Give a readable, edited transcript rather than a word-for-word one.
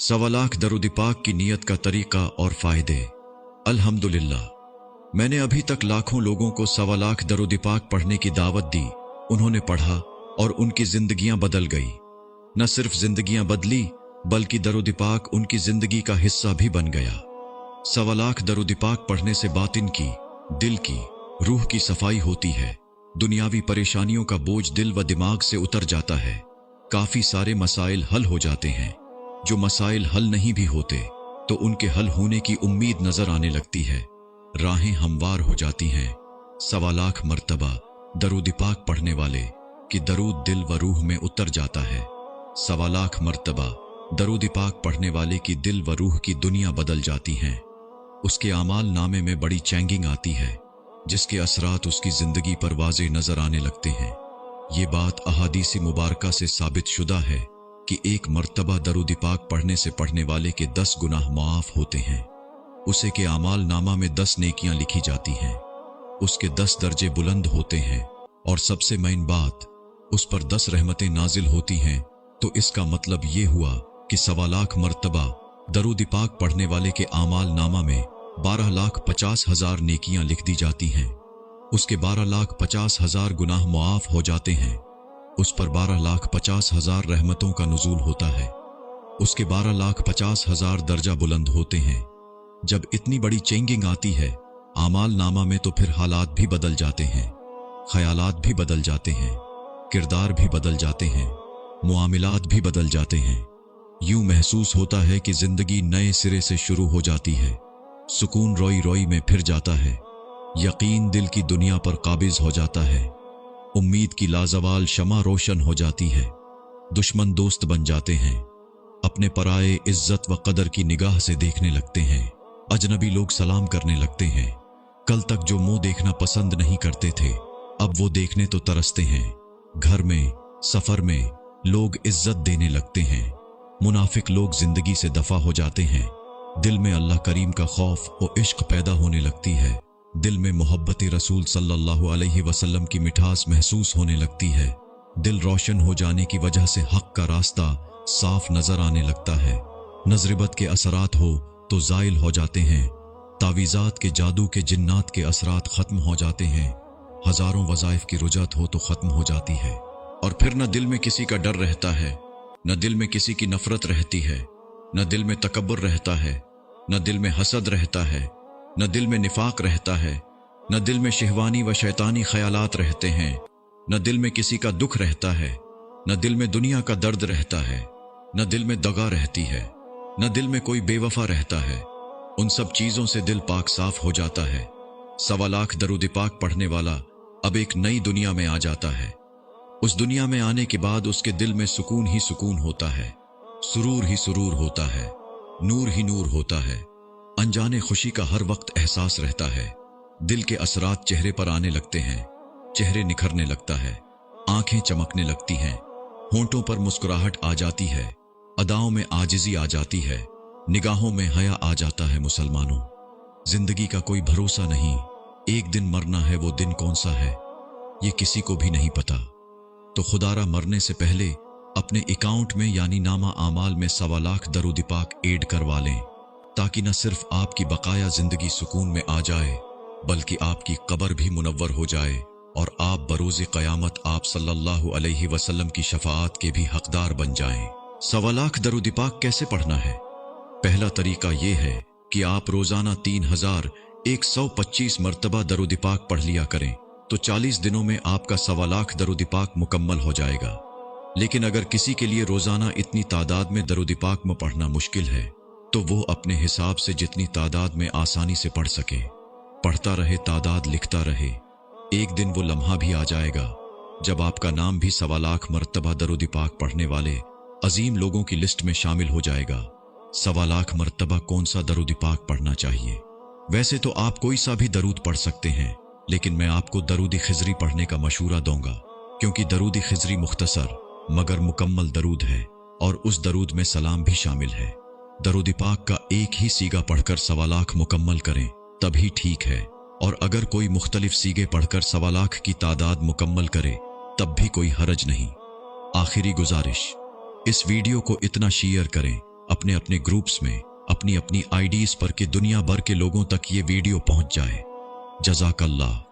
सवा लाख दरूद पाक की नियत का तरीका और फ़ायदे। अल्हम्दुलिल्लाह, मैंने अभी तक लाखों लोगों को सवा लाख दरूद पाक पढ़ने की दावत दी। उन्होंने पढ़ा और उनकी जिंदगियां बदल गई। न सिर्फ जिंदगियां बदली बल्कि दरूद पाक उनकी जिंदगी का हिस्सा भी बन गया। सवा लाख दरूद पाक पढ़ने से बातिन की, दिल की, रूह की सफाई होती है। दुनियावी परेशानियों का बोझ दिल व दिमाग से उतर जाता है। काफी सारे मसाइल हल हो जाते हैं। जो मसाइल हल नहीं भी होते तो उनके हल होने की उम्मीद नजर आने लगती है। राहें हमवार हो जाती हैं। सवा लाख मर्तबा दरूद पाक पढ़ने वाले कि दरूद दिल व रूह में उतर जाता है। सवा लाख मर्तबा दरूद पाक पढ़ने वाले की दिल व रूह की दुनिया बदल जाती हैं। उसके आमाल नामे में बड़ी चेंगिंग आती है, जिसके असरात उसकी जिंदगी पर वाज़े नजर आने लगते हैं। ये बात अहादीसी मुबारका से साबित शुदा है कि एक मर्तबा दरूद पाक पढ़ने से पढ़ने वाले के 10 गुनाह माफ होते हैं। उसे के आमाल नामा में 10 नेकियां लिखी जाती हैं। उसके 10 दर्जे बुलंद होते हैं और सबसे मेन बात, उस पर 10 रहमतें नाजिल होती हैं। तो इसका मतलब ये हुआ कि सवा लाख मर्तबा दरूद पाक पढ़ने वाले के आमाल नामा में 12,50,000 नेकियां लिख दी जाती हैं। उसके 12,50,000 गुनाह मुआफ हो जाते हैं। उस पर 12,50,000 रहमतों का नुज़ूल होता है। उसके 12,50,000 दर्जा बुलंद होते हैं। जब इतनी बड़ी चेंगिंग आती है आमाल नामा में, तो फिर हालात भी बदल जाते हैं, ख्यालात भी बदल जाते हैं, किरदार भी बदल जाते हैं, मुआमिलात भी बदल जाते हैं। यूं महसूस होता है कि जिंदगी नए सिरे से शुरू हो जाती है। सुकून रोई रोई में फिर जाता है। यकीन दिल की दुनिया पर काबिज हो जाता है। उम्मीद की लाजवाल शमा रोशन हो जाती है। दुश्मन दोस्त बन जाते हैं। अपने पराए इज्जत व कदर की निगाह से देखने लगते हैं। अजनबी लोग सलाम करने लगते हैं। कल तक जो मुंह देखना पसंद नहीं करते थे, अब वो देखने तो तरसते हैं। घर में, सफर में लोग इज्जत देने लगते हैं। मुनाफिक लोग जिंदगी से दफा हो जाते हैं। दिल में अल्लाह करीम का खौफ और इश्क पैदा होने लगती है। दिल में मोहब्बत रसूल सल्लल्लाहु अलैहि वसल्लम की मिठास महसूस होने लगती है। दिल रोशन हो जाने की वजह से हक का रास्ता साफ नजर आने लगता है। नजरिबत के असरात हो तो जाइल हो जाते हैं। तावीज़ात के जादू के जिन्नात के असरात खत्म हो जाते हैं। हजारों वज़ाइफ की रुजत हो तो खत्म हो जाती है। और फिर न दिल में किसी का डर रहता है, न दिल में किसी की नफरत रहती है, न दिल में तकब्बुर रहता है, न दिल में हसद रहता है, न दिल में निफाक रहता है, न दिल में शहवानी व शैतानी ख्यालात रहते हैं, न दिल में किसी का दुख रहता है, न दिल में दुनिया का दर्द रहता है, न दिल में दगा रहती है, न दिल में कोई बेवफा रहता है। उन सब चीजों से दिल पाक साफ हो जाता है। सवा लाख दरूद पाक पढ़ने वाला अब एक नई दुनिया में आ जाता है। उस दुनिया में आने के बाद उसके दिल में सुकून ही सुकून होता है, सुरूर ही सुरूर होता है, नूर ही नूर होता है। अनजाने खुशी का हर वक्त एहसास रहता है। दिल के असरात चेहरे पर आने लगते हैं। चेहरे निखरने लगता है, आंखें चमकने लगती हैं, होंठों पर मुस्कुराहट आ जाती है, अदाओं में आजिजी आ जाती है, निगाहों में हया आ जाता है। मुसलमानों, जिंदगी का कोई भरोसा नहीं। एक दिन मरना है, वो दिन कौन सा है ये किसी को भी नहीं पता। तो खुदारा मरने से पहले अपने अकाउंट में यानी नामा आमाल में सवा लाख दरूद पाक ऐड करवा लें, ताकि न सिर्फ आपकी बकाया जिंदगी सुकून में आ जाए बल्कि आपकी कब्र भी मुनव्वर हो जाए और आप बरोज़े क़यामत आप सल्लल्लाहु अलैहि वसल्लम की शफाअत के भी हकदार बन जाएं। सवा लाख दरूद पाक कैसे पढ़ना है? पहला तरीका यह है कि आप रोजाना 3125 मरतबा दरूद पाक पढ़ लिया करें, तो 40 दिनों में आपका सवा लाख दरूद पाक मुकम्मल हो जाएगा। लेकिन अगर किसी के लिए रोजाना इतनी तादाद में दरूद पाक में पढ़ना मुश्किल है, तो वो अपने हिसाब से जितनी तादाद में आसानी से पढ़ सके पढ़ता रहे, तादाद लिखता रहे। एक दिन वो लम्हा भी आ जाएगा जब आपका नाम भी सवा लाख मरतबा दरूद पाक पढ़ने वाले अजीम लोगों की लिस्ट में शामिल हो जाएगा। सवा लाख मरतबा कौन सा दरूद पाक पढ़ना चाहिए? वैसे तो आप कोई सा भी दरूद पढ़ सकते हैं, लेकिन मैं आपको दरूद खिजरी पढ़ने का मशूरा दूंगा, क्योंकि दरूद खिजरी मुख्तसर मगर मुकम्मल दरूद है और उस दरूद में सलाम भी शामिल है। दरूद पाक का एक ही सीगा पढ़कर सवा लाख मुकम्मल करें तभी ठीक है, और अगर कोई मुख्तलिफ सीगे पढ़कर सवा लाख की तादाद मुकम्मल करे तब भी कोई हरज नहीं। आखिरी गुजारिश, इस वीडियो को इतना शेयर करें, अपने अपने ग्रुप्स में, अपनी अपनी आईडीज पर कि दुनिया भर के लोगों तक ये वीडियो पहुंच जाए। जज़ाकल्लाह।